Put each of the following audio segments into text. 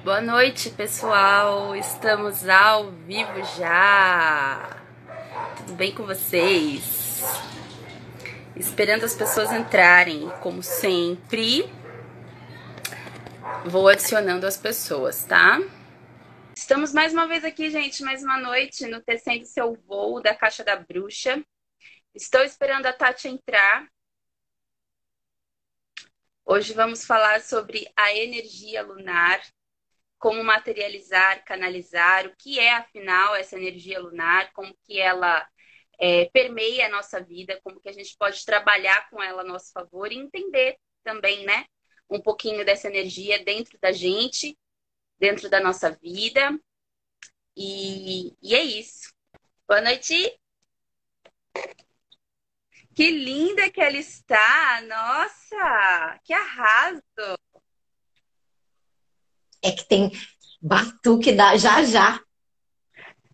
Boa noite, pessoal. Estamos ao vivo já. Tudo bem com vocês? Esperando as pessoas entrarem, como sempre. Vou adicionando as pessoas, tá? Estamos mais uma vez aqui, gente, mais uma noite no Tecendo Seu Voo da Caixa da Bruxa. Estou esperando a Tati entrar. Hoje vamos falar sobre a energia lunar, como materializar, canalizar, o que é, afinal, essa energia lunar, como que ela permeia a nossa vida, como que a gente pode trabalhar com ela a nosso favor e entender também, né, um pouquinho dessa energia dentro da gente, dentro da nossa vida. E é isso. Boa noite! Que linda que ela está! Nossa, que arraso! É que tem batuque da já já.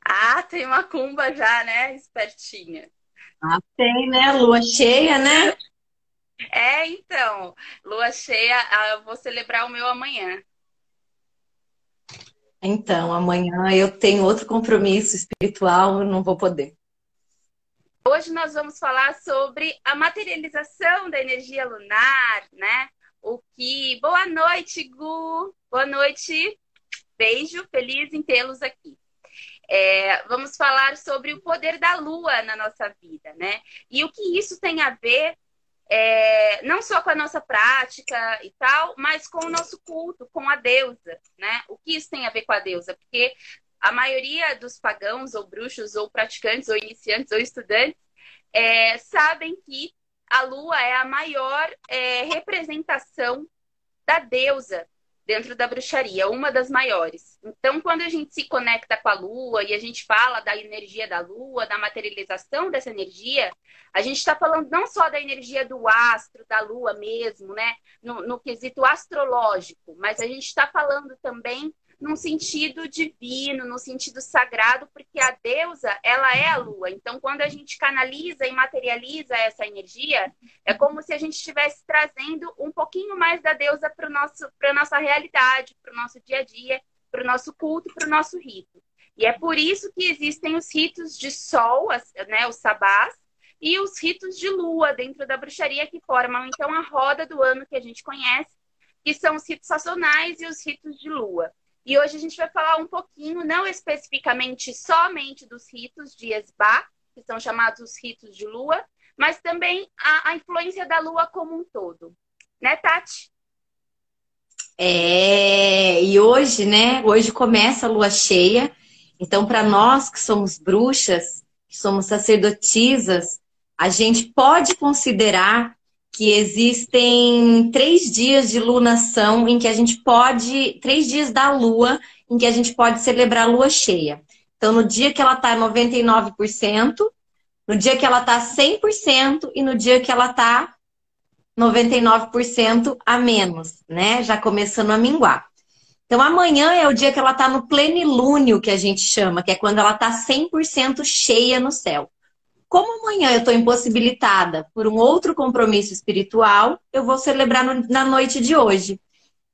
Ah, tem uma cumba já, né? Espertinha. Ah, tem, né? Lua cheia, né? Então, lua cheia, eu vou celebrar o meu amanhã. Então, amanhã eu tenho outro compromisso espiritual, eu não vou poder. Hoje nós vamos falar sobre a materialização da energia lunar, né? O que. Boa noite, Gu! Boa noite, beijo, feliz em tê-los aqui. Vamos falar sobre o poder da lua na nossa vida, né? E o que isso tem a ver não só com a nossa prática e tal, mas com o nosso culto, com a deusa, né? O que isso tem a ver com a deusa? Porque a maioria dos pagãos, ou bruxos, ou praticantes, ou iniciantes, ou estudantes, sabem que a lua é a maior representação da deusa dentro da bruxaria, uma das maiores. Então, quando a gente se conecta com a lua e a gente fala da energia da lua, da materialização dessa energia, a gente está falando não só da energia do astro, da lua mesmo, né, no quesito astrológico, mas a gente está falando também num sentido divino, no sentido sagrado, porque a deusa, ela é a lua. Então, quando a gente canaliza e materializa essa energia, é como se a gente estivesse trazendo um pouquinho mais da deusa para a nossa realidade, para o nosso dia a dia, para o nosso culto, para o nosso rito. E é por isso que existem os ritos de sol, né, os sabás, e os ritos de lua dentro da bruxaria, que formam então a roda do ano que a gente conhece, que são os ritos sazonais e os ritos de lua. E hoje a gente vai falar um pouquinho, não especificamente somente dos ritos de Esbá, que são chamados os ritos de lua, mas também a influência da lua como um todo. Né, Tati? E hoje, né? Hoje começa a lua cheia. Então, para nós que somos bruxas, que somos sacerdotisas, a gente pode considerar que existem 3 dias de lunação em que a gente pode, 3 dias da lua em que a gente pode celebrar a lua cheia. Então, no dia que ela está 99%, no dia que ela está 100% e no dia que ela está 99% a menos, né? Já começando a minguar. Então, amanhã é o dia que ela está no plenilúnio, que a gente chama, que é quando ela está 100% cheia no céu. Como amanhã eu estou impossibilitada por um outro compromisso espiritual, eu vou celebrar na noite de hoje.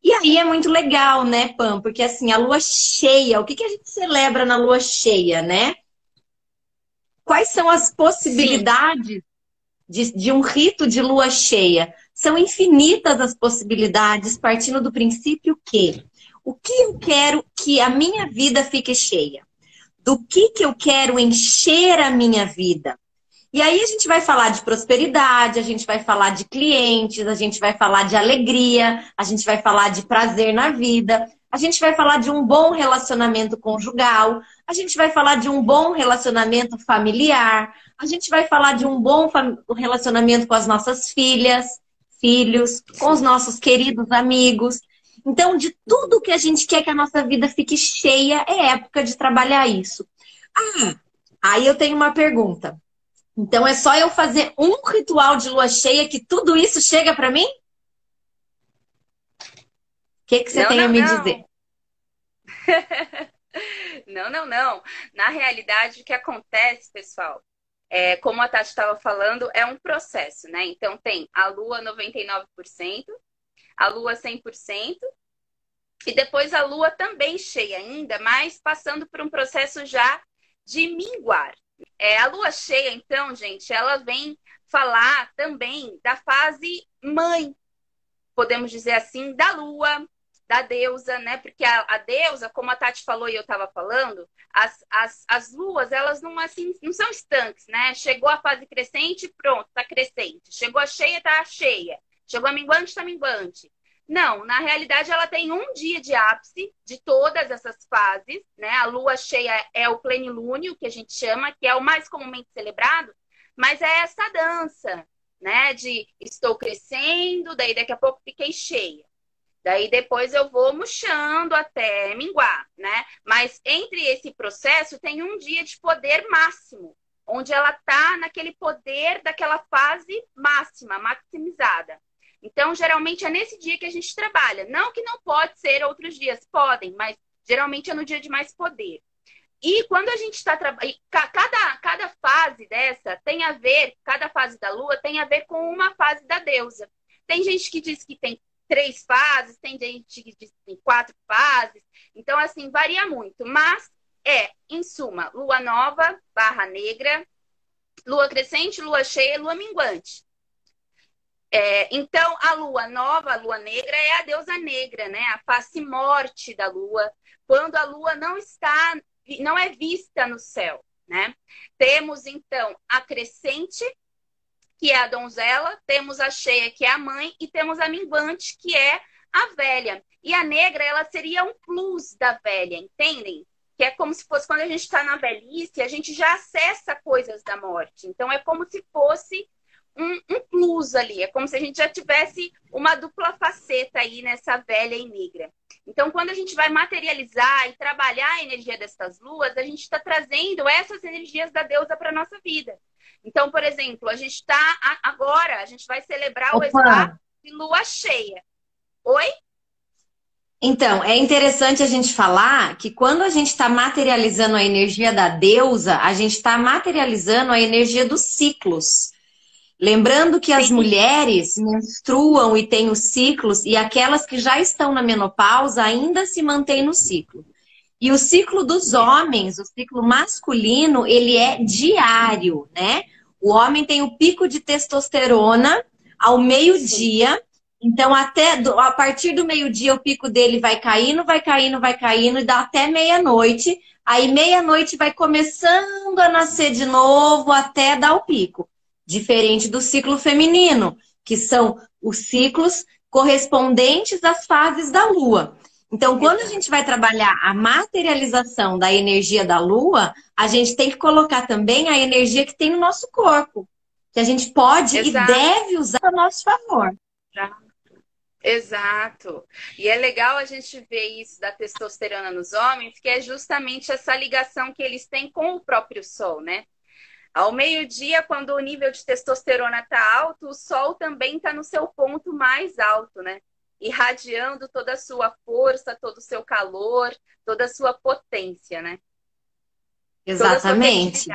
E aí é muito legal, né, Pam? Porque assim, a lua cheia, o que a gente celebra na lua cheia, né? Quais são as Sim. possibilidades de um rito de lua cheia? São infinitas as possibilidades, partindo do princípio que o que eu quero que a minha vida fique cheia? Do que eu quero encher a minha vida? E aí a gente vai falar de prosperidade, a gente vai falar de clientes, a gente vai falar de alegria, a gente vai falar de prazer na vida, a gente vai falar de um bom relacionamento conjugal, a gente vai falar de um bom relacionamento familiar, a gente vai falar de um bom relacionamento com as nossas filhas, filhos, com os nossos queridos amigos. Então, de tudo que a gente quer que a nossa vida fique cheia, é época de trabalhar isso. Aí eu tenho uma pergunta. Então é só eu fazer um ritual de lua cheia que tudo isso chega para mim? O que você Não, tem a não, me dizer? não. Não, não, não. Na realidade, o que acontece, pessoal, como a Tati estava falando, é um processo, né? Então tem a lua 99%, a lua 100%, E depois a lua também cheia ainda, mas passando por um processo já de minguar. A lua cheia, então, gente, ela vem falar também da fase mãe, podemos dizer assim, da lua, da deusa, né? Porque a deusa, como a Tati falou e eu estava falando, as luas, elas não, assim, não são estanques, né? Chegou a fase crescente, pronto, tá crescente. Chegou a cheia, tá cheia. Chegou a minguante, tá minguante. Não, na realidade ela tem um dia de ápice de todas essas fases, né? A lua cheia é o plenilúnio, que a gente chama, que é o mais comumente celebrado, mas é essa dança, né? De estou crescendo, daí daqui a pouco fiquei cheia. Daí depois eu vou murchando até minguar, né? Mas entre esse processo tem um dia de poder máximo, onde ela tá naquele poder daquela fase máxima, maximizada. Então, geralmente é nesse dia que a gente trabalha. Não que não pode ser outros dias, podem, mas geralmente é no dia de mais poder. E quando a gente está trabalhando, cada fase dessa tem a ver, cada fase da lua tem a ver com uma fase da deusa. Tem gente que diz que tem 3 fases, tem gente que diz que tem 4 fases. Então, assim, varia muito. Mas em suma, lua nova, barra negra, lua crescente, lua cheia, lua minguante. Então, a lua nova, a lua negra, é a deusa negra, né? A face morte da lua, quando a lua não é vista no céu, né? Temos, então, a crescente, que é a donzela, temos a cheia, que é a mãe, e temos a minguante, que é a velha. E a negra, ela seria um plus da velha, entendem? Que é como se fosse quando a gente está na velhice, a gente já acessa coisas da morte. Então, é como se fosse um plus ali. É como se a gente já tivesse uma dupla faceta aí nessa velha e negra. Então, quando a gente vai materializar e trabalhar a energia dessas luas, a gente está trazendo essas energias da deusa para a nossa vida. Então, por exemplo, a gente está agora, a gente vai celebrar o exato de lua cheia. Oi? Então, é interessante a gente falar que quando a gente está materializando a energia da deusa, a gente está materializando a energia dos ciclos. Lembrando que as mulheres menstruam e têm os ciclos, e aquelas que já estão na menopausa ainda se mantêm no ciclo. E o ciclo dos homens, o ciclo masculino, ele é diário, né? O homem tem o pico de testosterona ao meio-dia. Então, a partir do meio-dia, o pico dele vai caindo, vai caindo, vai caindo, e dá até meia-noite. Aí, meia-noite, vai começando a nascer de novo até dar o pico. Diferente do ciclo feminino, que são os ciclos correspondentes às fases da lua. Então, quando a gente vai trabalhar a materialização da energia da lua, a gente tem que colocar também a energia que tem no nosso corpo, que a gente pode e deve usar a nosso favor. Exato. E é legal a gente ver isso da testosterona nos homens, que é justamente essa ligação que eles têm com o próprio sol, né? Ao meio-dia, quando o nível de testosterona está alto, o sol também está no seu ponto mais alto, né? Irradiando toda a sua força, todo o seu calor, toda a sua potência, né? Exatamente.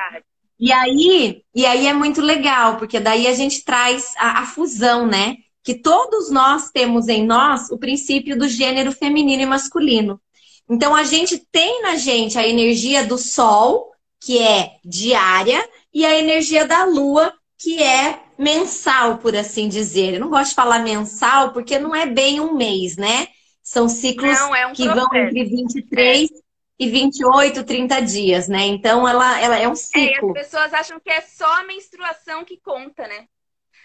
E aí é muito legal, porque daí a gente traz a fusão, né? Que todos nós temos em nós o princípio do gênero feminino e masculino. Então, a gente tem na gente a energia do sol, que é diária, e a energia da lua, que é mensal, por assim dizer. Eu não gosto de falar mensal, porque não é bem um mês, né? São ciclos que vão entre 23 e 28, 30 dias, né? Então, ela é um ciclo. E as pessoas acham que é só a menstruação que conta, né?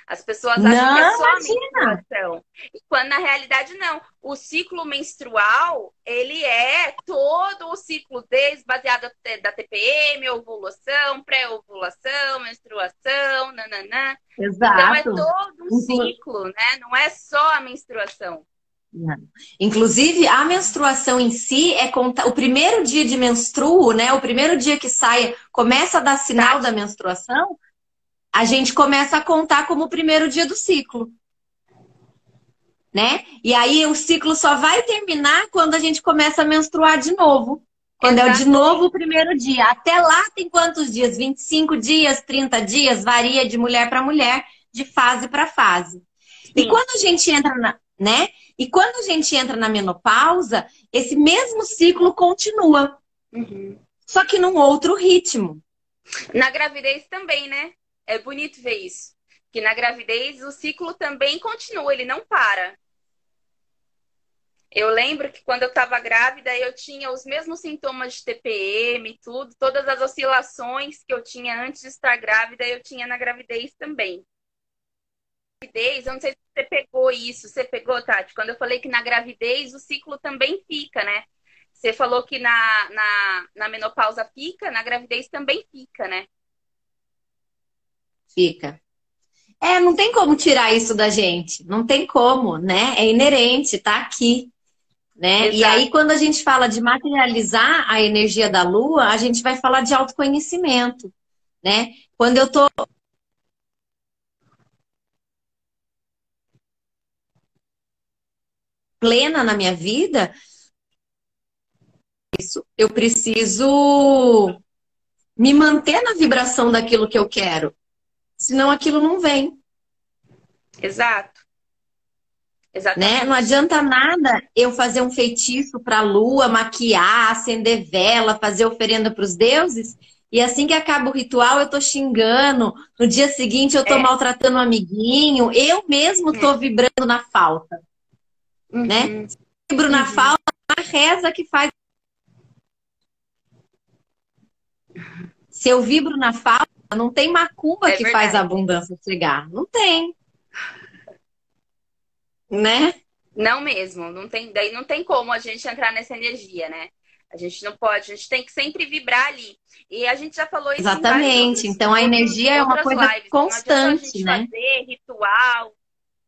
As pessoas acham que é só a menstruação. E quando na realidade não. O ciclo menstrual, ele é todo o ciclo baseado da TPM, ovulação, pré-ovulação, menstruação, nananã. Exato. Então é todo um ciclo, né? Não é só a menstruação. Não. Inclusive, a menstruação em si é o primeiro dia de menstruo, né? O primeiro dia que começa a dar sinal da menstruação, a gente começa a contar como o primeiro dia do ciclo, né? E aí o ciclo só vai terminar quando a gente começa a menstruar de novo. Quando é de novo o primeiro dia. Até lá tem quantos dias? 25 dias, 30 dias? Varia de mulher para mulher, de fase para fase. Sim. E quando a gente entra né? E quando a gente entra na menopausa, esse mesmo ciclo continua, Uhum. só que num outro ritmo. Na gravidez também, né? É bonito ver isso. Que na gravidez o ciclo também continua, ele não para. Eu lembro que quando eu estava grávida, eu tinha os mesmos sintomas de TPM e tudo, todas as oscilações que eu tinha antes de estar grávida, eu tinha na gravidez também. Gravidez, eu não sei se você pegou isso, você pegou, Tati? Quando eu falei que na gravidez o ciclo também fica, né? Você falou que na menopausa fica, na gravidez também fica, né? Fica. É, não tem como tirar isso da gente. Não tem como, né? É inerente, tá aqui, né? E Exato. aí, quando a gente fala de materializar a energia da lua, a gente vai falar de autoconhecimento, né? Quando eu tô plena na minha vida, eu preciso me manter na vibração daquilo que eu quero. Senão aquilo não vem, Exato. né? Não Exatamente. adianta nada eu fazer um feitiço para a lua, maquiar, acender vela, fazer oferenda para os deuses, e assim que acaba o ritual eu tô xingando, no dia seguinte eu tô É. maltratando um amiguinho, eu mesmo É. tô vibrando na falta, né? Uhum. Vibro na Uhum. falta, a reza que faz. Se eu vibro na falta, não tem macumba É que faz a verdade. abundância chegar. Não tem, né? Não mesmo, não tem, daí não tem como a gente entrar nessa energia, né? A gente não pode, a gente tem que sempre vibrar ali. E a gente já falou isso em vários Exatamente. Então a energia é uma outras coisa lives. Não adianta a constante, gente né? fazer ritual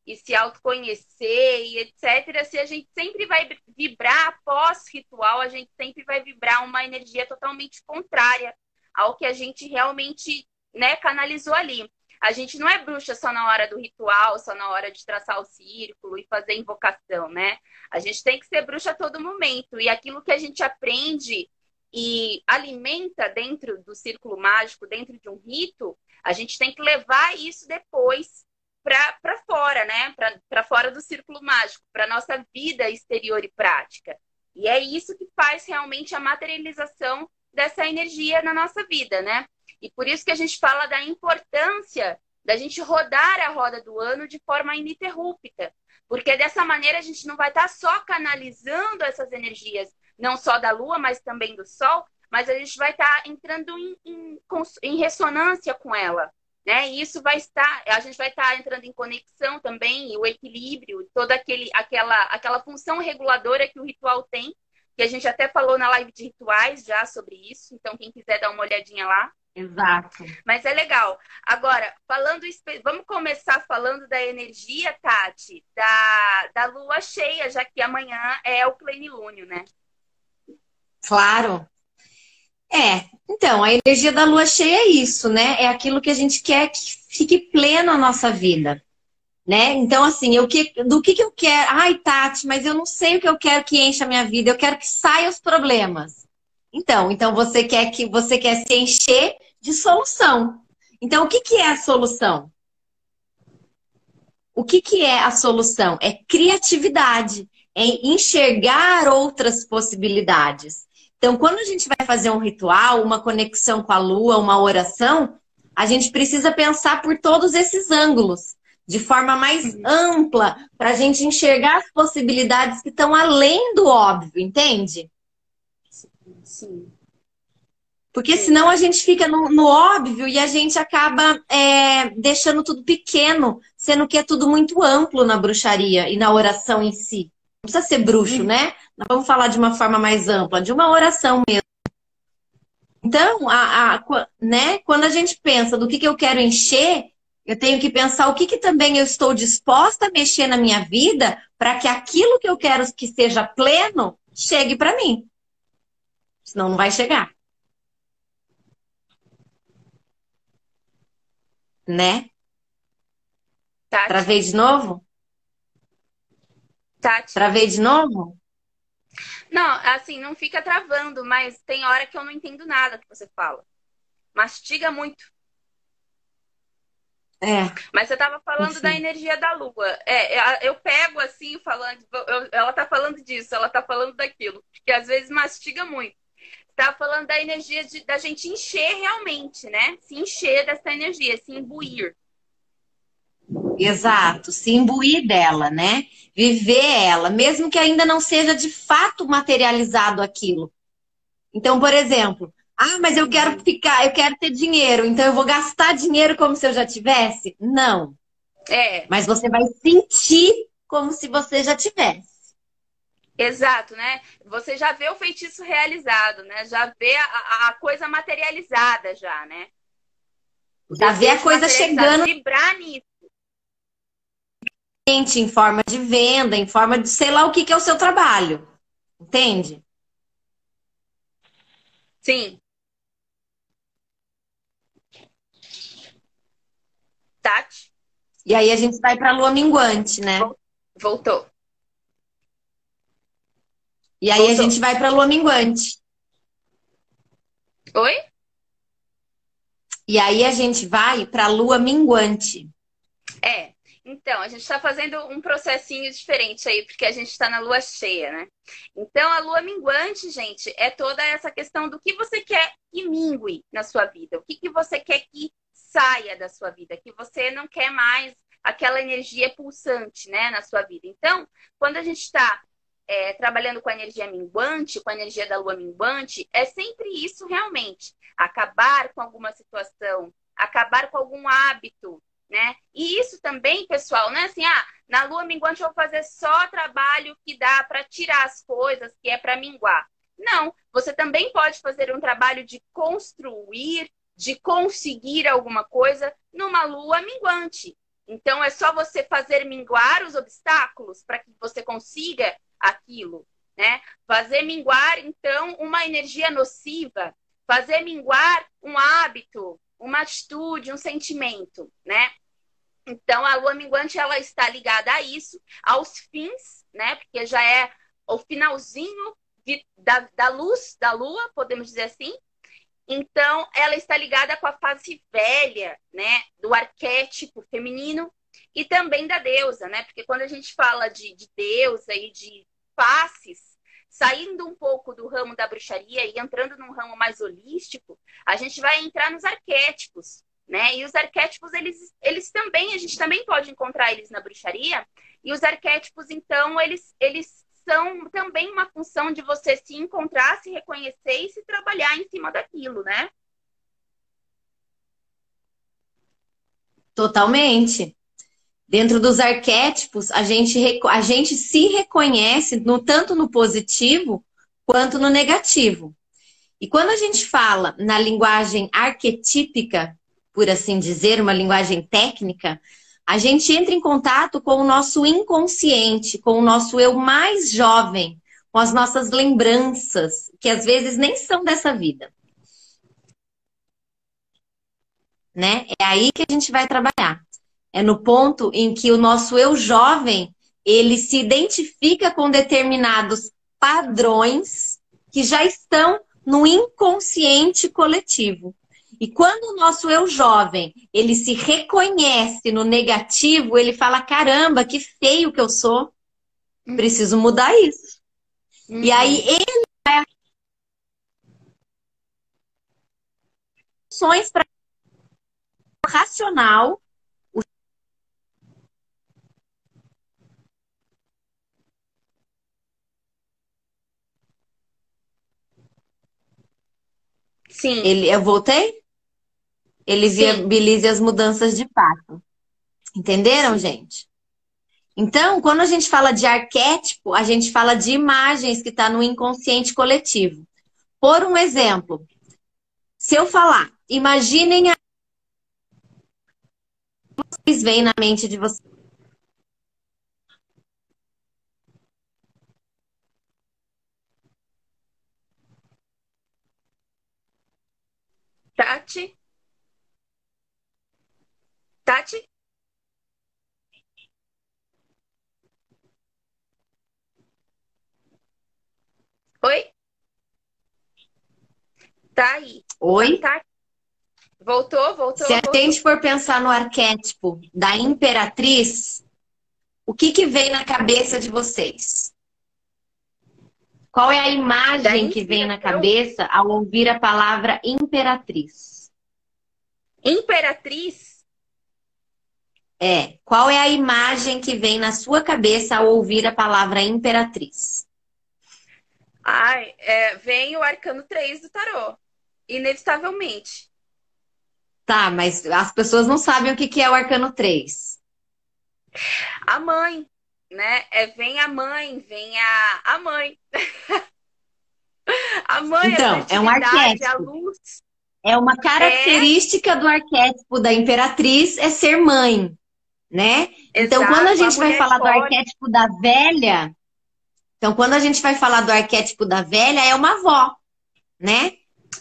e se autoconhecer e etc. Se a gente sempre vai vibrar após ritual, a gente sempre vai vibrar uma energia totalmente contrária ao que a gente realmente, né, canalizou ali. A gente não é bruxa só na hora do ritual, só na hora de traçar o círculo e fazer invocação, né? A gente tem que ser bruxa a todo momento. E aquilo que a gente aprende e alimenta dentro do círculo mágico, dentro de um rito, a gente tem que levar isso depois para fora, né? Para fora do círculo mágico, para nossa vida exterior e prática. E é isso que faz realmente a materialização dessa energia na nossa vida, né? E por isso que a gente fala da importância da gente rodar a roda do ano de forma ininterrupta. Porque dessa maneira a gente não vai estar só canalizando essas energias, não só da Lua, mas também do Sol, mas a gente vai estar entrando em ressonância com ela. Né? E isso vai estar, a gente vai estar entrando em conexão também, e o equilíbrio, toda aquela função reguladora que o ritual tem, que a gente até falou na live de rituais já sobre isso, então quem quiser dar uma olhadinha lá. Exato. Mas é legal. Agora, vamos começar falando da energia, Tati, da lua cheia, já que amanhã é o plenilúnio, né? Claro. É, então, a energia da lua cheia é isso, né? É aquilo que a gente quer que fique pleno a nossa vida, né? Então, assim, do que eu quero? Ai, Tati, mas eu não sei o que eu quero que encha a minha vida, eu quero que saia os problemas. Então você quer se encher de solução. Então, o que que é a solução? O que que é a solução? É criatividade, é enxergar outras possibilidades. Então, quando a gente vai fazer um ritual, uma conexão com a lua, uma oração, a gente precisa pensar por todos esses ângulos, de forma mais ampla, para a gente enxergar as possibilidades que estão além do óbvio, entende? Sim, Porque sim. senão a gente fica no óbvio e a gente acaba deixando tudo pequeno, sendo que é tudo muito amplo na bruxaria e na oração em si. Não precisa ser bruxo, Uhum. né? Nós vamos falar de uma forma mais ampla, de uma oração mesmo. Então, né, quando a gente pensa do que eu quero encher, eu tenho que pensar o que também eu estou disposta a mexer na minha vida para que aquilo que eu quero que seja pleno chegue para mim. Senão não vai chegar, né? Tati, Travei de novo? Tati. Travei de novo? Não, assim, não fica travando, mas tem hora que eu não entendo nada que você fala. Mastiga muito. É, Mas você estava falando da enfim. energia da lua. Eu pego assim, falando, ela está falando disso, ela está falando daquilo, porque às vezes mastiga muito. Tá falando da energia da gente encher realmente, né? Se encher dessa energia, se imbuir. Exato, se imbuir dela, né? Viver ela, mesmo que ainda não seja de fato materializado aquilo. Então, por exemplo, mas eu quero Uhum. ficar, eu quero ter dinheiro, então eu vou gastar dinheiro como se eu já tivesse? Não, É, mas você vai sentir como se você já tivesse. exato, né? Você já vê o feitiço realizado, né? Já vê a coisa materializada já, né? O Já vê a desejo coisa materializado. chegando Vibrar nisso. em forma de venda, em forma de sei lá o que é o seu trabalho. Entende? Sim, Tati. E aí a gente vai para a lua minguante, né? Voltou. E aí a Voltou. gente vai para a lua minguante. Oi? E aí a gente vai para a lua minguante. É. Então, a gente está fazendo um processinho diferente aí, porque a gente está na lua cheia, né? Então, a lua minguante, gente, é toda essa questão do que você quer que mingue na sua vida, o que, que você quer que saia da sua vida, que você não quer mais aquela energia pulsante, né, na sua vida. Então, quando a gente está trabalhando com a energia minguante, com a energia da lua minguante, é sempre isso realmente. Acabar com alguma situação, acabar com algum hábito, né? E isso também, pessoal, não é assim, na lua minguante eu vou fazer só trabalho que dá para tirar as coisas, que é para minguar. Não, você também pode fazer um trabalho de construir, de conseguir alguma coisa numa lua minguante. Então é só você fazer minguar os obstáculos para que você consiga aquilo, né? Fazer minguar então uma energia nociva, fazer minguar um hábito, uma atitude, um sentimento, né? Então, a lua minguante ela está ligada a isso, aos fins, né? Porque já é o finalzinho da luz da lua, podemos dizer assim. Então, ela está ligada com a fase velha, né? Do arquétipo feminino e também da deusa, né? Porque quando a gente fala de deusa e de faces, saindo um pouco do ramo da bruxaria e entrando num ramo mais holístico, a gente vai entrar nos arquétipos, né? E os arquétipos, eles também, a gente também pode encontrar eles na bruxaria. E os arquétipos, então, eles são também uma função de você se encontrar, se reconhecer e se trabalhar em cima daquilo, né? Totalmente. Dentro dos arquétipos, a gente se reconhece tanto no positivo quanto no negativo. E quando a gente fala na linguagem arquetípica, por assim dizer, uma linguagem técnica, a gente entra em contato com o nosso inconsciente, com o nosso eu mais jovem, com as nossas lembranças, que às vezes nem são dessa vida, né? É aí que a gente vai trabalhar. É no ponto em que o nosso eu jovem, ele se identifica com determinados padrões que já estão no inconsciente coletivo. E quando o nosso eu jovem, ele se reconhece no negativo, ele fala: caramba, que feio que eu sou, preciso mudar isso. E aí, Uhum. emoções para racional. Sim, Eu voltei? Ele sim, viabiliza as mudanças de fato. Entenderam, sim. gente? Então, quando a gente fala de arquétipo, a gente fala de imagens que está no inconsciente coletivo. Por um exemplo, se eu falar, imaginem a luz vem na mente de vocês. Tati? Tati? Oi? Tá aí. Oi? Tá, Voltou, voltou, Se a voltou. gente for pensar no arquétipo da imperatriz, o que que vem na cabeça de vocês? Qual é a Da imagem que vem na inspiração. cabeça ao ouvir a palavra imperatriz? Imperatriz. Qual é a imagem que vem na sua cabeça ao ouvir a palavra imperatriz? Ai, vem o arcano 3 do tarô. Inevitavelmente. Tá, mas as pessoas não sabem o que que é o arcano 3. A mãe, né? Vem a mãe, vem a mãe. A mãe, a Então, é um fertilidade, a arquétipo. luz. É uma É, característica do arquétipo da imperatriz é ser mãe, né? Então, quando a exato, a gente vai mulher falar do forte. arquétipo da velha, então quando a gente vai falar do arquétipo da velha, é uma avó, né?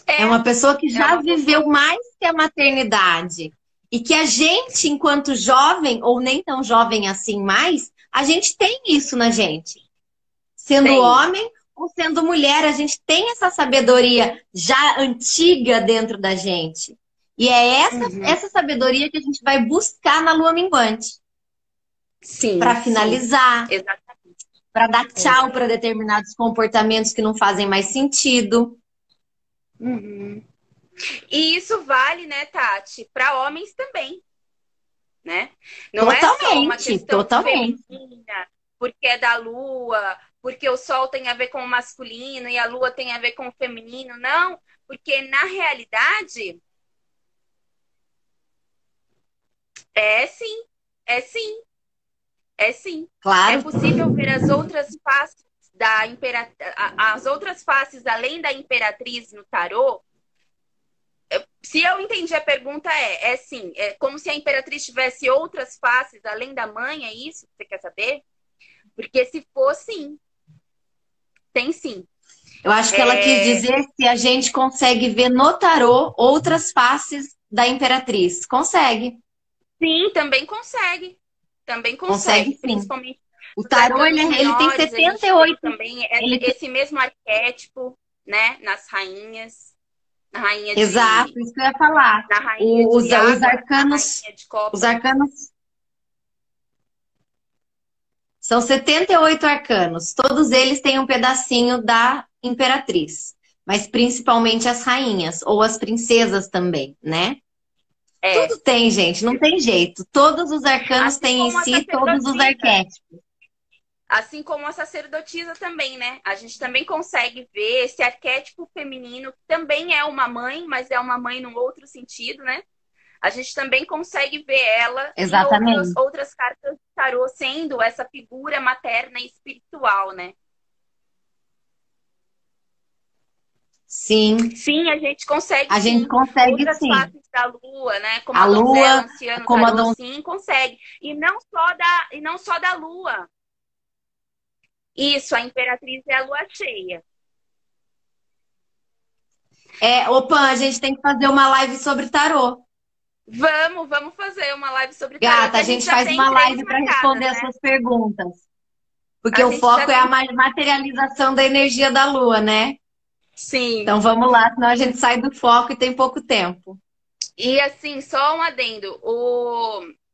É É, uma pessoa que é já uma viveu vovó. mais que a maternidade. E que a gente, enquanto jovem, ou nem tão jovem assim mais, a gente tem isso na gente. Sendo Tem. homem ou sendo mulher, a gente tem essa sabedoria já antiga dentro da gente. E é Uhum. essa sabedoria que a gente vai buscar na lua minguante. Sim, Para sim. finalizar, Exatamente. para dar tchau para Exatamente. determinados comportamentos que não fazem mais sentido. Uhum. E isso vale, né, Tati, para homens também, né? Não é só uma Totalmente, questão totalmente. feminina, porque é da lua, porque o sol tem a ver com o masculino e a lua tem a ver com o feminino, não, porque na realidade é sim, é sim, é sim. É Claro. possível ver as outras faces da as outras faces além da imperatriz no tarô. Se eu entendi a pergunta, é sim, é como se a imperatriz tivesse outras faces além da mãe, é isso que você quer saber? Porque se for, sim, tem sim. Eu acho que ela quis É, dizer se a gente consegue ver no tarô outras faces da imperatriz. Consegue. sim, também consegue. Também Consegue consegue, sim. principalmente O nos tarô, arcanos ele tem menores, a gente vê 78. também Ele tem... esse mesmo arquétipo, né, nas rainhas, na rainha Exato, de, isso que eu ia falar. na rainha de Os água, na arcanos, rainha de os copas. arcanos são 78 arcanos. Todos eles têm um pedacinho da imperatriz. Mas principalmente as rainhas, ou as princesas também, né? É, Tudo tem, gente, não tem jeito. Todos os arcanos assim têm em como a si todos os sacerdotisa. arquétipos. Assim como a sacerdotisa também, né? A gente também consegue ver esse arquétipo feminino, que também é uma mãe, mas é uma mãe num outro sentido, né? A gente também consegue ver ela em Exatamente. outras cartas de tarô sendo essa figura materna e espiritual, né? Sim, Sim, a gente consegue a gente sim. consegue Outras sim. faces da lua, né? Como A a donzela, lua, anciano, como a tarô, don... sim, consegue. E não só da lua. Isso, a imperatriz é a lua cheia. Opa, a gente tem que fazer uma live sobre tarô. Vamos fazer uma live sobre tarô, Gata, que a a gente gente já faz tem uma três live para marcadas, responder as né? suas perguntas. Porque A o gente já foco é a tem. materialização da energia da lua, né? Sim. Então vamos lá, senão a gente sai do foco e tem pouco tempo. E assim, só um adendo.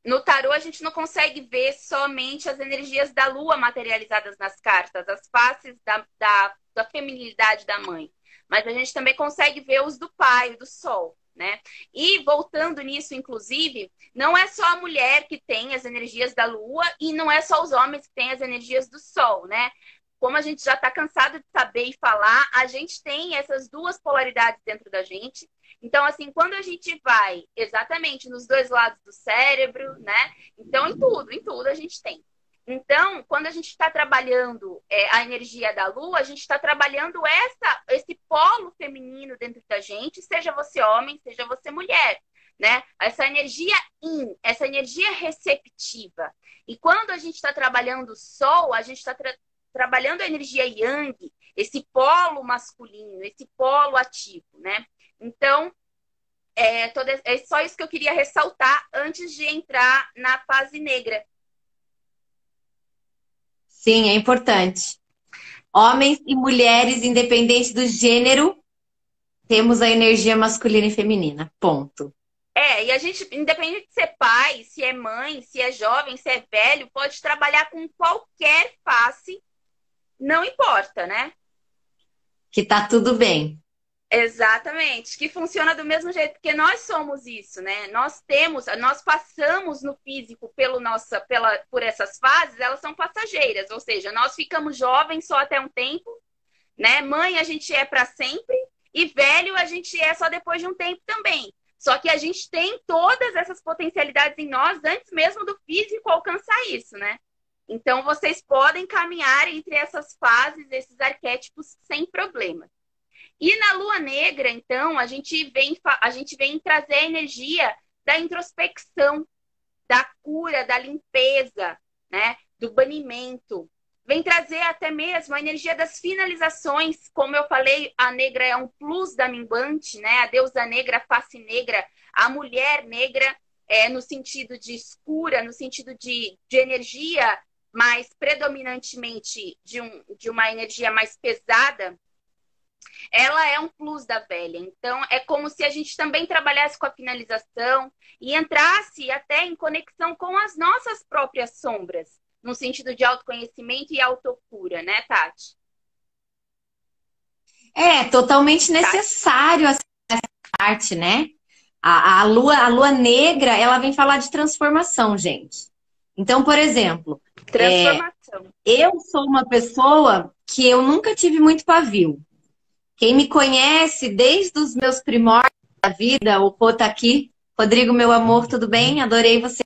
No tarô, a gente não consegue ver somente as energias da lua materializadas nas cartas, as faces da feminilidade da mãe. Mas a gente também consegue ver os do pai, do sol, né? E voltando nisso, inclusive, não é só a mulher que tem as energias da lua e não é só os homens que têm as energias do sol, né? Como a gente já está cansado de saber e falar, a gente tem essas duas polaridades dentro da gente. Então, assim, quando a gente vai exatamente nos dois lados do cérebro, né? Então, em tudo a gente tem. Então, quando a gente está trabalhando a energia da lua, a gente está trabalhando esse polo feminino dentro da gente, seja você homem, seja você mulher, né? Essa energia essa energia receptiva. E quando a gente está trabalhando o sol, a gente está trabalhando a energia yang, esse polo masculino, esse polo ativo, né? Então, é só isso que eu queria ressaltar antes de entrar na fase negra. Sim, é importante. Homens e mulheres, independente do gênero, Temos a energia masculina e feminina. Ponto. E a gente, independente de ser pai, se é mãe, se é jovem, se é velho, pode trabalhar com qualquer face, não importa, né? Que tá tudo bem. Exatamente, que funciona do mesmo jeito, porque nós somos isso, né? Nós passamos no físico por essas fases, elas são passageiras, ou seja, nós ficamos jovens só até um tempo, né? Mãe a gente é para sempre e velho a gente é só depois de um tempo também. Só que a gente tem todas essas potencialidades em nós antes mesmo do físico alcançar isso, né? Então vocês podem caminhar entre essas fases, esses arquétipos sem problema. E na lua negra, então, a gente vem trazer a energia da introspecção, da cura, da limpeza, né? Do banimento. Vem trazer até mesmo a energia das finalizações. Como eu falei, a negra é um plus da minguante, né? A deusa negra, a face negra, a mulher negra, no sentido de escura, no sentido de energia, mas predominantemente de uma energia mais pesada. Ela é um plus da velha. Então, é como se a gente também trabalhasse com a finalização e entrasse até em conexão com as nossas próprias sombras, no sentido de autoconhecimento e autocura, né, Tati? É totalmente necessário essa parte, né? A lua negra, ela vem falar de transformação, gente. Então, por exemplo, Transformação. eu sou uma pessoa que eu nunca tive muito pavio. Quem me conhece desde os meus primórdios da vida, o Rô tá aqui. Rodrigo, meu amor, tudo bem? Adorei você.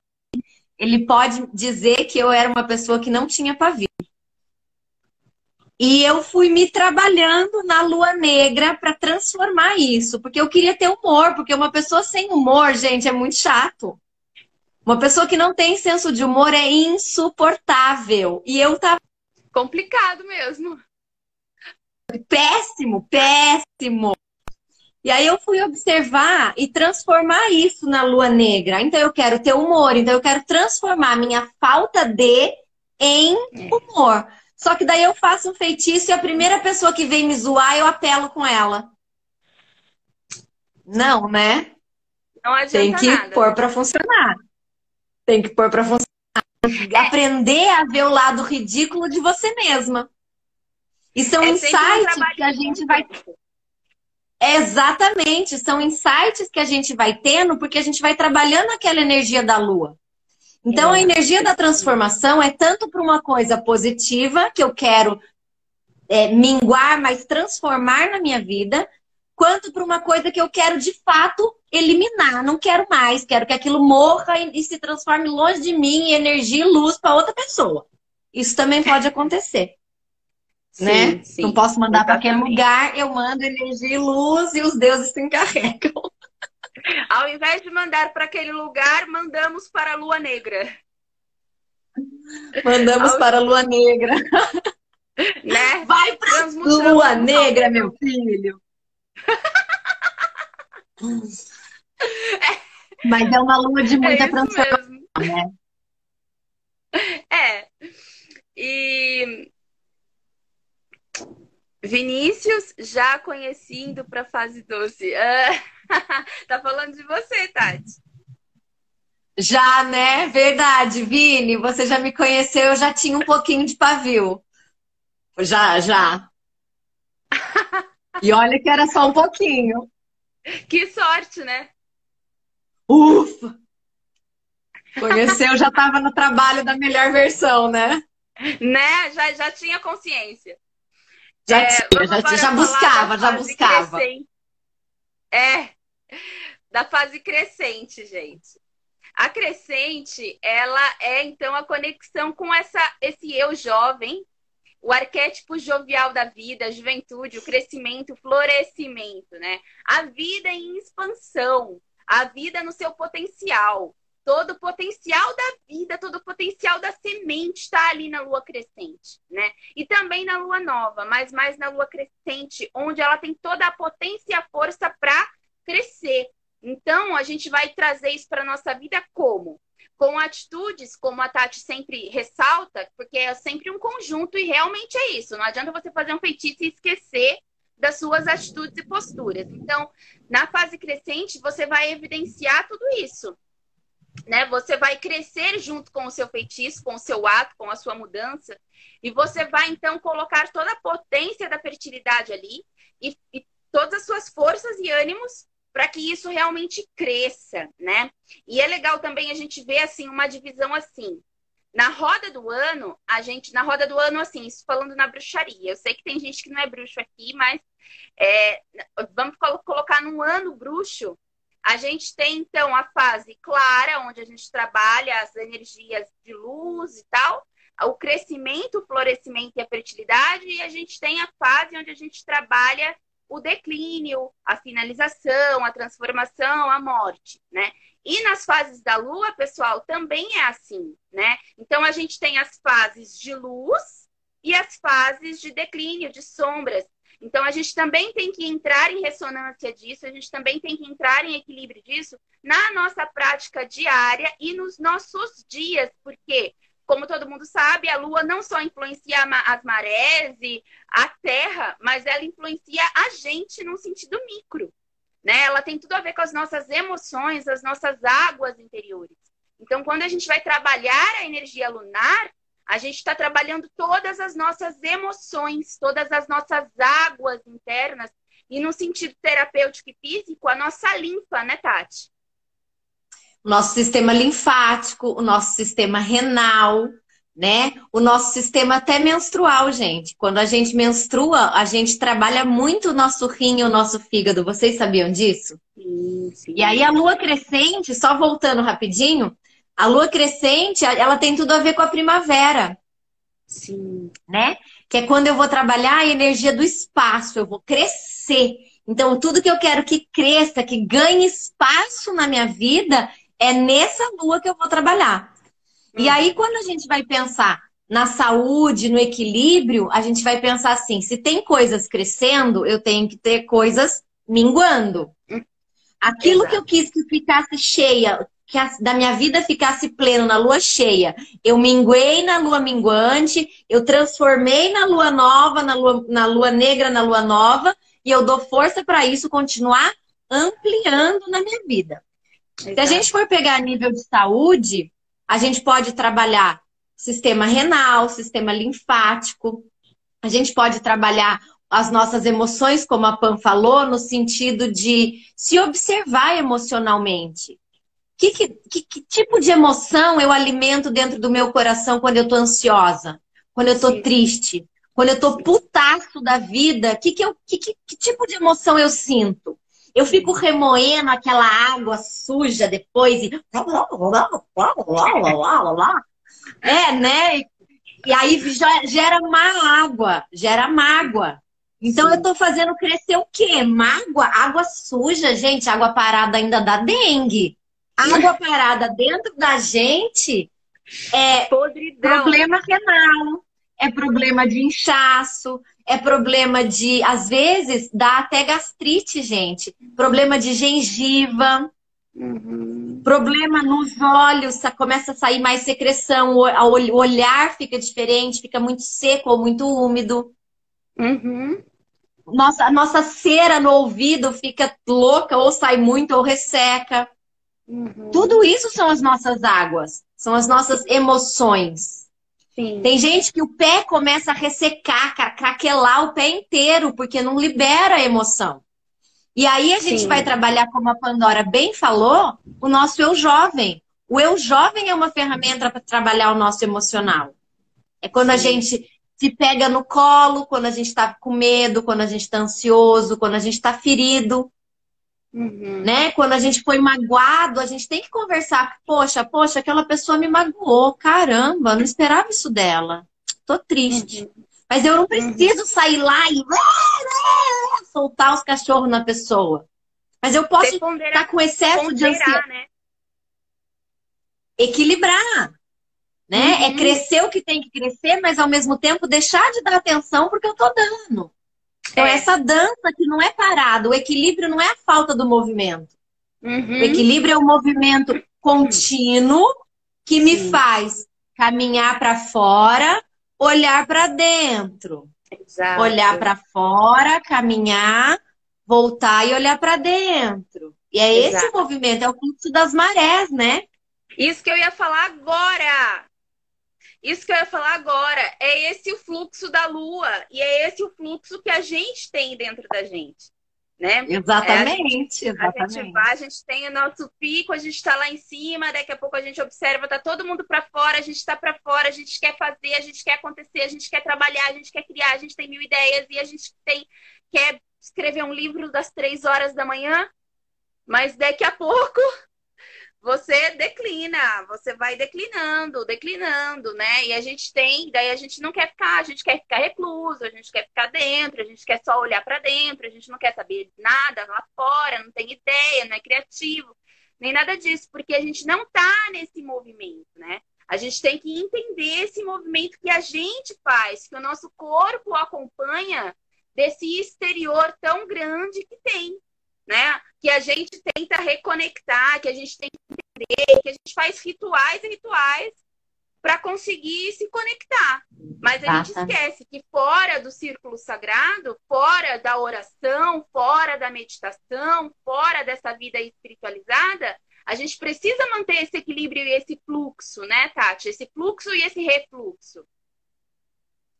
Ele pode dizer que eu era uma pessoa que não tinha pavio. E eu fui me trabalhando na lua negra para transformar isso, porque eu queria ter humor, porque uma pessoa sem humor, gente, é muito chato. Uma pessoa que não tem senso de humor é insuportável. E eu tava Complicado mesmo. péssimo, péssimo. E aí eu fui observar e transformar isso na lua negra. Então eu quero ter humor, então eu quero transformar a minha falta de em humor. Só que daí eu faço um feitiço e a primeira pessoa que vem me zoar, eu apelo com ela. Não, né? Não Tem adianta que nada. pôr para funcionar. Tem que pôr para funcionar. Aprender a ver o lado ridículo de você mesma. E são insights que a gente vai... Exatamente, são insights que a gente vai tendo porque a gente vai trabalhando aquela energia da lua. Então, a energia da transformação é tanto para uma coisa positiva, que eu quero minguar, mas transformar na minha vida, quanto para uma coisa que eu quero, de fato, eliminar. Não quero mais, quero que aquilo morra e se transforme longe de mim em energia e luz para outra pessoa. Isso também pode acontecer. Sim, né? sim, não posso mandar para aquele exatamente. lugar, eu mando energia e luz e os deuses se encarregam. Ao invés de mandar para aquele lugar, mandamos para a lua negra. Mandamos para a lua negra. Né? Vai para lua negra, meu filho. Mas é uma lua de muita transformação, né? E Vinícius, já conhecido para fase doce. Tá falando de você, Tati. Já, né? Verdade, Vini. Você já me conheceu, eu já tinha um pouquinho de pavio. Já. E olha que era só um pouquinho. Que sorte, né? Ufa! Conheceu, já estava no trabalho da melhor versão, né? Né? Já tinha consciência. Já buscava. Da fase crescente, gente. A crescente, ela é então a conexão com esse eu jovem, o arquétipo jovial da vida, a juventude, o crescimento, o florescimento, né? A vida em expansão, a vida no seu potencial. Todo o potencial da vida, todo o potencial da semente está ali na lua crescente, né? E também na lua nova, mas mais na lua crescente, onde ela tem toda a potência e a força para crescer. Então, a gente vai trazer isso para a nossa vida como? Com atitudes, como a Tati sempre ressalta, porque é sempre um conjunto e realmente é isso. Não adianta você fazer um feitiço e esquecer das suas atitudes e posturas. Então, na fase crescente, você vai evidenciar tudo isso, né? Você vai crescer junto com o seu feitiço, com o seu ato, com a sua mudança, e você vai, então, colocar toda a potência da fertilidade ali e todas as suas forças e ânimos para que isso realmente cresça, né? E é legal também a gente ver, assim, uma divisão assim. Na roda do ano, na roda do ano, assim, isso falando na bruxaria. Eu sei que tem gente que não é bruxo aqui, mas vamos colocar num ano bruxo. A gente tem, então, a fase clara, onde a gente trabalha as energias de luz e tal, o crescimento, o florescimento e a fertilidade, e a gente tem a fase onde a gente trabalha o declínio, a finalização, a transformação, a morte, né? E nas fases da lua, pessoal, também é assim, né? Então, a gente tem as fases de luz e as fases de declínio, de sombras. Então, a gente também tem que entrar em ressonância disso, a gente também tem que entrar em equilíbrio disso na nossa prática diária e nos nossos dias, porque, como todo mundo sabe, a Lua não só influencia as marés e a Terra, mas ela influencia a gente num sentido micro, né? Ela tem tudo a ver com as nossas emoções, as nossas águas interiores. Então, quando a gente vai trabalhar a energia lunar, a gente está trabalhando todas as nossas emoções, todas as nossas águas internas, e no sentido terapêutico e físico, a nossa linfa, né, Tati? O nosso sistema linfático, o nosso sistema renal, né? O nosso sistema até menstrual, gente. Quando a gente menstrua, a gente trabalha muito o nosso rim e o nosso fígado. Vocês sabiam disso? Sim, sim. E aí a lua crescente, só voltando rapidinho, a lua crescente, ela tem tudo a ver com a primavera. Sim. Né? Que é quando eu vou trabalhar a energia do espaço, eu vou crescer. Então, tudo que eu quero que cresça, que ganhe espaço na minha vida, é nessa lua que eu vou trabalhar. E aí, quando a gente vai pensar na saúde, no equilíbrio, a gente vai pensar assim, se tem coisas crescendo, eu tenho que ter coisas minguando. Aquilo que eu quis que ficasse cheia, que da minha vida ficasse pleno na lua cheia, eu minguei na lua minguante, eu transformei na lua nova, na lua negra, na lua nova, e eu dou força para isso continuar ampliando na minha vida. Exato. Se a gente for pegar nível de saúde, a gente pode trabalhar sistema renal, sistema linfático, a gente pode trabalhar as nossas emoções, como a Pam falou, no sentido de se observar emocionalmente. Que tipo de emoção eu alimento dentro do meu coração quando eu tô ansiosa? Quando eu tô triste? Quando eu tô putaço da vida? Que tipo de emoção eu sinto? Eu fico remoendo aquela água suja depois e... né? E aí gera má água, gera mágoa. Então eu tô fazendo crescer o quê? Mágoa? Água suja, gente. Água parada ainda dá dengue. Água parada dentro da gente é problema renal, é problema de inchaço, é problema de, às vezes, dá até gastrite, gente. Problema de gengiva, problema nos olhos, começa a sair mais secreção, o olhar fica diferente, fica muito seco ou muito úmido. A nossa cera no ouvido fica louca, ou sai muito ou resseca. Tudo isso são as nossas águas, são as nossas emoções. Sim. Tem gente que o pé começa a ressecar, craquelar o pé inteiro, porque não libera a emoção. E aí a gente vai trabalhar, como a Pandora bem falou, o nosso eu jovem. O eu jovem é uma ferramenta para trabalhar o nosso emocional. É quando a gente se pega no colo, quando a gente está com medo, quando a gente está ansioso, quando a gente está ferido. Né? Quando a gente foi magoado, a gente tem que conversar. Poxa, aquela pessoa me magoou. Caramba, não esperava isso dela. Tô triste. Mas eu não preciso sair lá e soltar os cachorros na pessoa. Mas eu posso estar com excesso de ansiedade. Né? Equilibrar. Né? É crescer o que tem que crescer, mas ao mesmo tempo deixar de dar atenção porque eu tô dando. Então, essa dança que não é parada, o equilíbrio não é a falta do movimento. O equilíbrio é o movimento contínuo que me faz caminhar para fora, olhar para dentro. Olhar Exato, para fora, caminhar, voltar e olhar para dentro. E é esse o exato. movimento, é o fluxo das marés, né? Isso que eu ia falar agora. Isso que eu ia falar agora. É esse o fluxo da Lua. E é esse o fluxo que a gente tem dentro da gente, né? Exatamente, A gente vai, exatamente. a gente tem o nosso pico, a gente está lá em cima, daqui a pouco a gente observa, tá todo mundo para fora, a gente está para fora, a gente quer fazer, a gente quer acontecer, a gente quer trabalhar, a gente quer criar, a gente tem mil ideias e a gente quer escrever um livro das 3 horas da manhã, mas daqui a pouco você declina, você vai declinando, declinando, né? E a gente tem, daí a gente não quer ficar, a gente quer ficar recluso, a gente quer ficar dentro, a gente quer só olhar para dentro, a gente não quer saber nada lá fora, não tem ideia, não é criativo, nem nada disso, porque a gente não tá nesse movimento, né? A gente tem que entender esse movimento que a gente faz, que o nosso corpo acompanha desse exterior tão grande que tem, né? Que a gente tenta reconectar, que a gente tem que a gente faz rituais e rituais para conseguir se conectar. Mas a gente Exatamente. esquece que fora do círculo sagrado, fora da oração, fora da meditação, fora dessa vida espiritualizada, a gente precisa manter esse equilíbrio e esse fluxo, né, Tati? Esse fluxo e esse refluxo.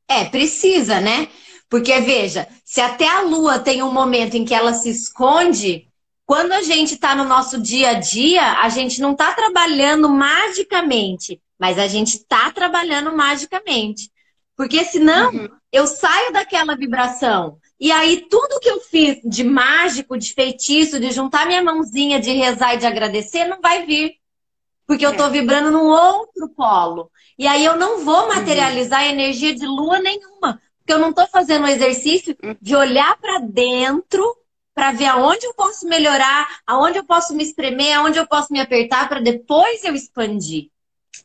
É, precisa, né? Porque, veja, se até a lua tem um momento em que ela se esconde, quando a gente está no nosso dia a dia, a gente não está trabalhando magicamente, mas a gente está trabalhando magicamente. Porque senão Uhum. eu saio daquela vibração. E aí tudo que eu fiz de mágico, de feitiço, de juntar minha mãozinha, de rezar e de agradecer, não vai vir porque eu estou É. vibrando num outro polo. E aí eu não vou Uhum. materializar energia de lua nenhuma, porque eu não estou fazendo o exercício de olhar para dentro para ver aonde eu posso melhorar, aonde eu posso me espremer, aonde eu posso me apertar para depois eu expandir,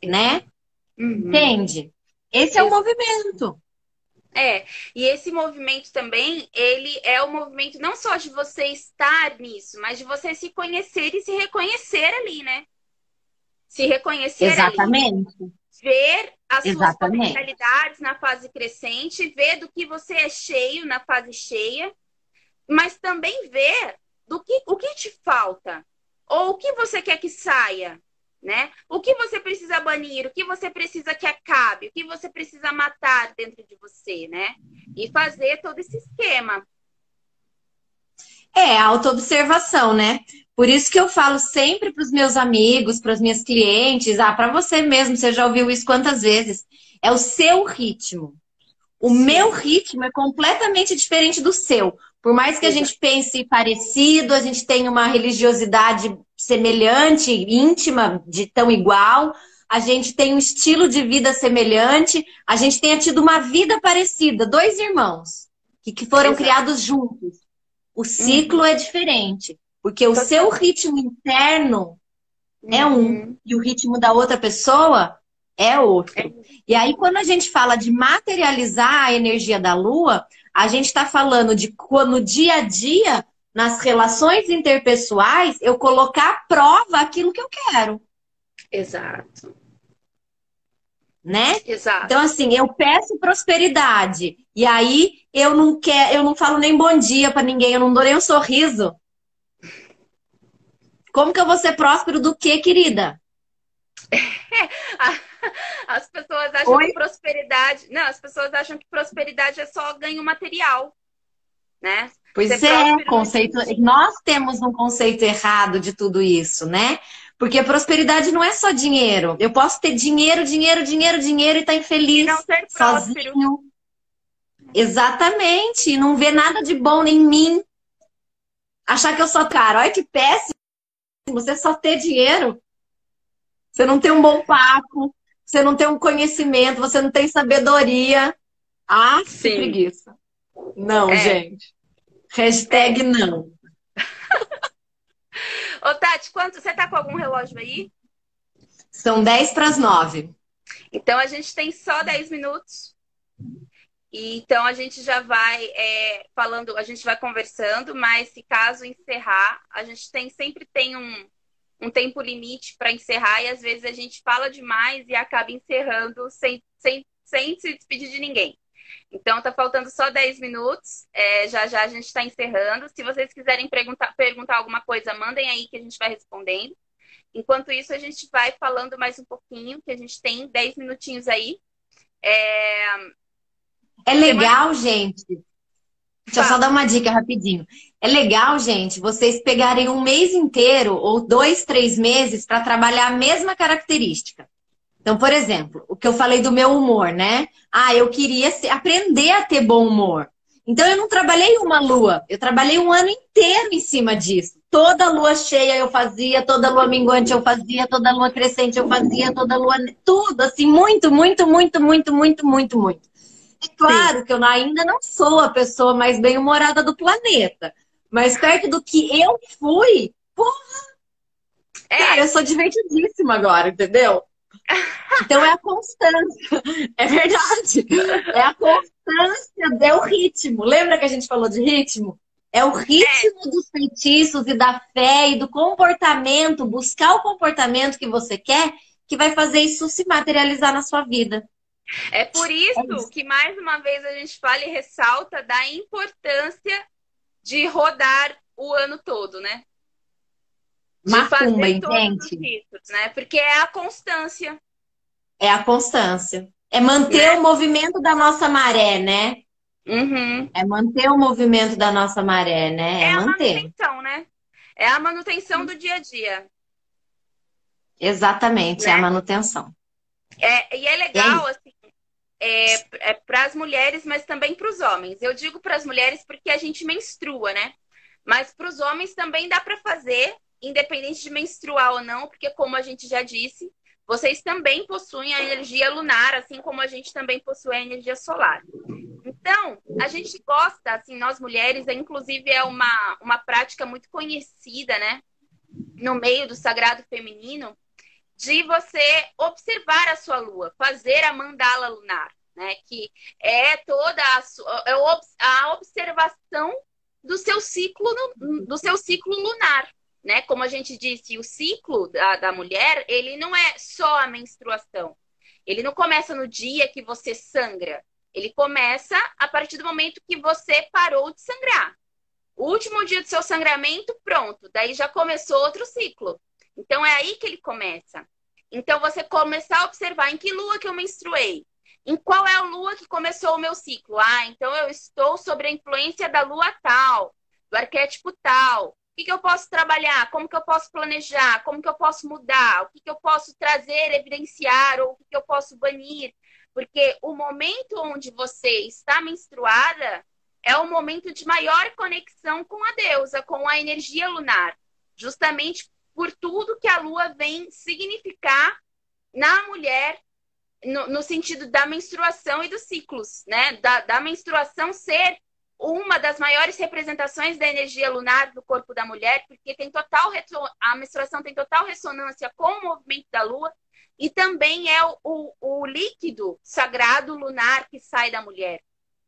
né? Exato. Uhum. Entende? Esse é o Exato. movimento. É, e esse movimento também, ele é o movimento não só de você estar nisso, mas de você se conhecer e se reconhecer ali, né? Se reconhecer ali, Exatamente. ver as suas Exatamente. potencialidades na fase crescente, ver do que você é cheio na fase cheia, mas também ver o que te falta, ou o que você quer que saia, né? O que você precisa banir, o que você precisa que acabe, o que você precisa matar dentro de você, né? E fazer todo esse esquema. É, autoobservação, né? Por isso que eu falo sempre para os meus amigos, para as minhas clientes, para você mesmo, você já ouviu isso quantas vezes? É o seu ritmo. O meu Sim, ritmo é completamente diferente do seu. Por mais que a exato. gente pense parecido, a gente tenha uma religiosidade semelhante, íntima, de tão igual, a gente tem um estilo de vida semelhante, a gente tenha tido uma vida parecida, dois irmãos que foram Exato. criados juntos. O ciclo Uhum. é diferente, porque o seu Totalmente. ritmo interno é um Uhum. e o ritmo da outra pessoa é outro. E aí, quando a gente fala de materializar a energia da lua, a gente está falando de no dia a dia, nas relações interpessoais, eu colocar à prova aquilo que eu quero, Exato. né? Exato. Então, assim, eu peço prosperidade. E aí eu não quero, eu não falo nem bom dia para ninguém, eu não dou nem um sorriso. Como que eu vou ser próspero do quê, querida? As pessoas acham Oi? que prosperidade. Não, as pessoas acham que prosperidade é só ganho material, né? Ser Pois é, próspero no conceito. sentido. Nós temos um conceito errado de tudo isso, né? Porque a prosperidade não é só dinheiro. Eu posso ter dinheiro, dinheiro, dinheiro, dinheiro e estar E não infeliz, ser próspero. sozinho. Exatamente. E não ver nada de bom em mim. Achar que eu sou cara. Olha que péssimo. Você só ter dinheiro. Você não tem um bom papo. Você não tem um conhecimento. Você não tem sabedoria. Ah, que Sim. preguiça. Não, É, gente. Hashtag é. não. Ô, Tati, quanto você tá com algum relógio aí? São 10 para as 9. Então a gente tem só 10 minutos. E então a gente já vai falando, a gente vai conversando, mas se caso encerrar, a gente sempre tem um tempo limite para encerrar e às vezes a gente fala demais e acaba encerrando sem se despedir de ninguém. Então, tá faltando só 10 minutos. Já já a gente está encerrando. Se vocês quiserem perguntar alguma coisa, mandem aí que a gente vai respondendo. Enquanto isso, a gente vai falando mais um pouquinho, que a gente tem 10 minutinhos aí. É legal, gente. Deixa eu só Fala. dar uma dica rapidinho. É legal, gente, vocês pegarem um mês inteiro ou 2, 3 meses para trabalhar a mesma característica. Então, por exemplo, o que eu falei do meu humor, né? Ah, eu queria aprender a ter bom humor. Então, eu não trabalhei uma lua, eu trabalhei um ano inteiro em cima disso. Toda lua cheia eu fazia, toda lua minguante eu fazia, toda lua crescente eu fazia, toda lua. Tudo, assim, muito, muito, muito, muito, muito, muito, muito. É claro que eu ainda não sou a pessoa mais bem-humorada do planeta, mas perto do que eu fui, cara, eu sou divertidíssima agora, entendeu? Então é a constância, é verdade. É a constância, é o ritmo. Lembra que a gente falou de ritmo? É o ritmo dos feitiços e da fé e do comportamento, buscar o comportamento que você quer, que vai fazer isso se materializar na sua vida. É por isso que, mais uma vez, a gente fala e ressalta da importância de rodar o ano todo, né? De Macumba, fazer todos os entende? ritos, né? Porque é a constância. É a constância. É manter Né? o movimento da nossa maré, né? Uhum. É manter o movimento da nossa maré, né? É É a manter. manutenção, né? É a manutenção do dia a dia, Exatamente, é a né? manutenção. E é É legal, isso. assim, para as mulheres, mas também para os homens. Eu digo para as mulheres porque a gente menstrua, né? Mas para os homens também dá para fazer, independente de menstruar ou não, porque como a gente já disse, vocês também possuem a energia lunar, assim como a gente também possui a energia solar. Então, a gente gosta, assim, nós mulheres, inclusive é uma prática muito conhecida, né? No meio do sagrado feminino, de você observar a sua lua, fazer a mandala lunar, né? Que é toda a observação do seu ciclo lunar, né? Como a gente disse, o ciclo da mulher, ele não é só a menstruação. Ele não começa no dia que você sangra. Ele começa a partir do momento que você parou de sangrar. O último dia do seu sangramento, pronto. Daí já começou outro ciclo. Então é aí que ele começa. Então você começar a observar em que lua que eu menstruei. Em qual é a lua que começou o meu ciclo? Ah, então eu estou sob a influência da lua tal, do arquétipo tal. O que eu posso trabalhar? Como que eu posso planejar? Como que eu posso mudar? O que eu posso trazer, evidenciar? Ou o que eu posso banir? Porque o momento onde você está menstruada é o momento de maior conexão com a deusa, com a energia lunar. Justamente por tudo que a lua vem significar na mulher, no sentido da menstruação e dos ciclos, né? Da menstruação ser uma das maiores representações da energia lunar do corpo da mulher, porque tem a menstruação tem total ressonância com o movimento da lua e também é o líquido sagrado lunar que sai da mulher.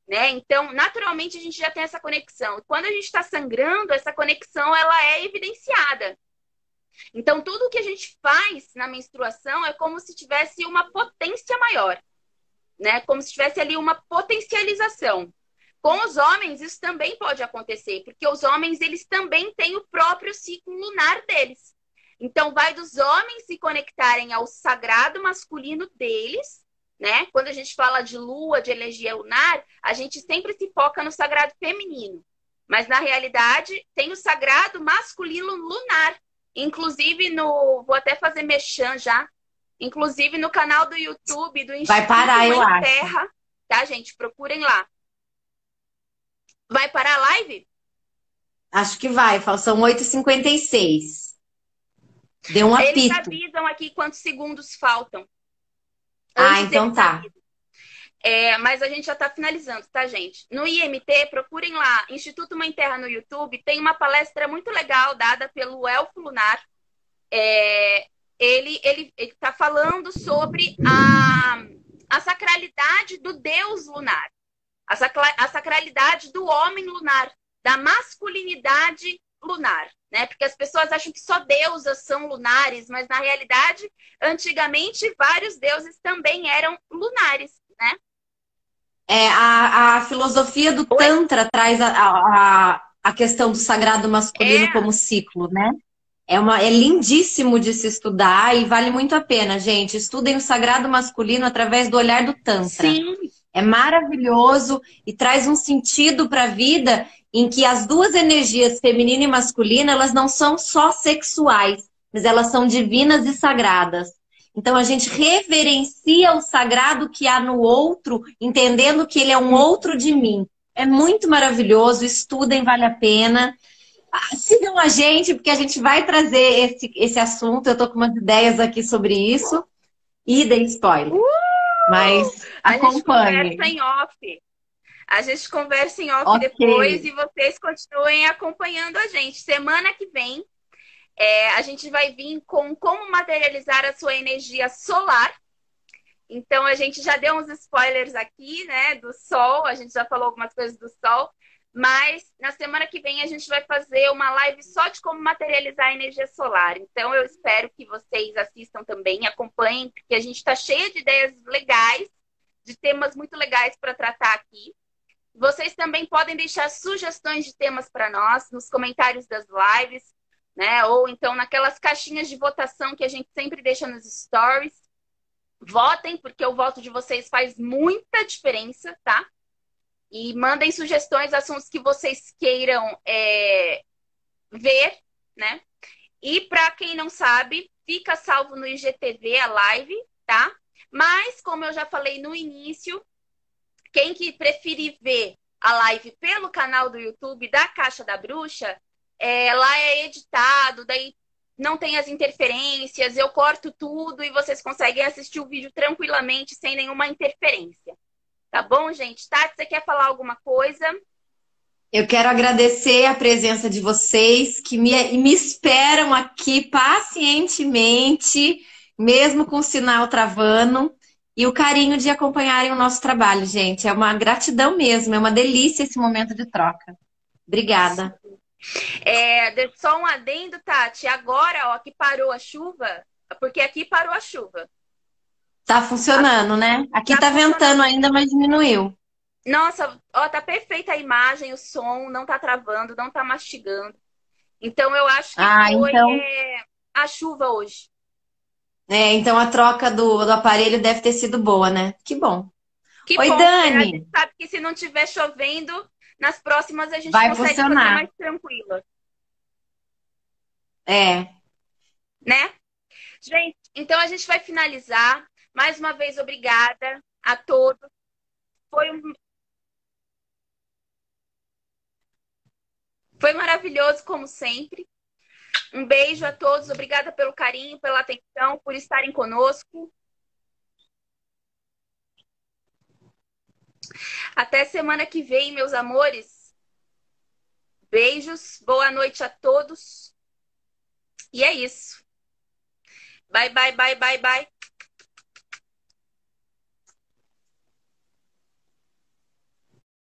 Né? Então, naturalmente, a gente já tem essa conexão. E quando a gente está sangrando, essa conexão ela é evidenciada. Então, tudo que a gente faz na menstruação é como se tivesse uma potência maior, né? Como se tivesse ali uma potencialização. Com os homens, isso também pode acontecer, porque os homens, eles também têm o próprio ciclo lunar deles. Então, vai dos homens se conectarem ao sagrado masculino deles, né? Quando a gente fala de lua, de energia lunar, a gente sempre se foca no sagrado feminino. Mas, na realidade, tem o sagrado masculino lunar. Inclusive, vou até fazer merchan já. Inclusive, no canal do YouTube do Vai Instituto parar, eu Mãe acho. Terra. Tá, gente? Procurem lá. Vai parar a live? Acho que vai. São 8h56. Deu um Eles apito. avisam aqui quantos segundos faltam. Ah, Antes então eles tá. avisam. Mas a gente já está finalizando, tá, gente? No IMT, procurem lá, Instituto Mãe Terra no YouTube, tem uma palestra muito legal dada pelo Elfo Lunar. Ele está falando sobre a sacralidade do Deus lunar, a sacralidade do homem lunar, da masculinidade lunar, né? Porque as pessoas acham que só deusas são lunares, mas na realidade, antigamente, vários deuses também eram lunares, né? A filosofia do Oi? Tantra traz a questão do sagrado masculino É, como ciclo, né? É lindíssimo de se estudar e vale muito a pena, gente. Estudem o sagrado masculino através do olhar do Tantra. sim, É maravilhoso e traz um sentido para a vida em que as duas energias, feminina e masculina, elas não são só sexuais, mas elas são divinas e sagradas. Então a gente reverencia o sagrado que há no outro, entendendo que ele é um outro de mim. É muito maravilhoso, estudem, vale a pena. Sigam a gente, porque a gente vai trazer esse assunto. Eu tô com umas ideias aqui sobre isso. E dei spoiler. Mas a gente conversa acompanhem. em off. A gente conversa em off Ok. depois e vocês continuem acompanhando a gente. Semana que vem, a gente vai vir com como materializar a sua energia solar. Então, a gente já deu uns spoilers aqui, né, do Sol. A gente já falou algumas coisas do Sol. Mas na semana que vem a gente vai fazer uma live só de como materializar a energia solar. Então, eu espero que vocês assistam também, acompanhem, porque a gente está cheia de ideias legais, de temas muito legais para tratar aqui. Vocês também podem deixar sugestões de temas para nós nos comentários das lives, né? Ou então naquelas caixinhas de votação que a gente sempre deixa nos stories. Votem, porque o voto de vocês faz muita diferença, tá? E mandem sugestões, assuntos que vocês queiram ver, né? E para quem não sabe, fica salvo no IGTV a live, tá? Mas, como eu já falei no início, quem que preferir ver a live pelo canal do YouTube da Caixa da Bruxa, lá é editado, daí não tem as interferências, eu corto tudo e vocês conseguem assistir o vídeo tranquilamente, sem nenhuma interferência. Tá bom, gente? Tati, você quer falar alguma coisa? Eu quero agradecer a presença de vocês que me esperam aqui pacientemente, mesmo com o sinal travando, e o carinho de acompanharem o nosso trabalho, gente. É uma gratidão mesmo, é uma delícia esse momento de troca. Obrigada. Só um adendo, Tati. Agora, ó, que parou a chuva, porque aqui parou a chuva. Tá funcionando, né? Aqui Tá tá ventando funcionando. ainda, mas diminuiu. Nossa, ó, tá perfeita a imagem, o som, não tá travando, não tá mastigando. Então, eu acho que Ah, foi então. a chuva hoje. Então a troca do aparelho deve ter sido boa, né? Que bom. Que Oi, bom, porque a gente Dani. sabe que se não tiver chovendo, nas próximas a gente Vai consegue fazer funcionar. mais tranquila, É. né? Gente, então a gente vai finalizar. Mais uma vez, obrigada a todos. Foi, um- Foi maravilhoso, como sempre. Um beijo a todos. Obrigada pelo carinho, pela atenção, por estarem conosco. Até semana que vem, meus amores. Beijos. Boa noite a todos. E é isso. Bye, bye, bye, bye, bye.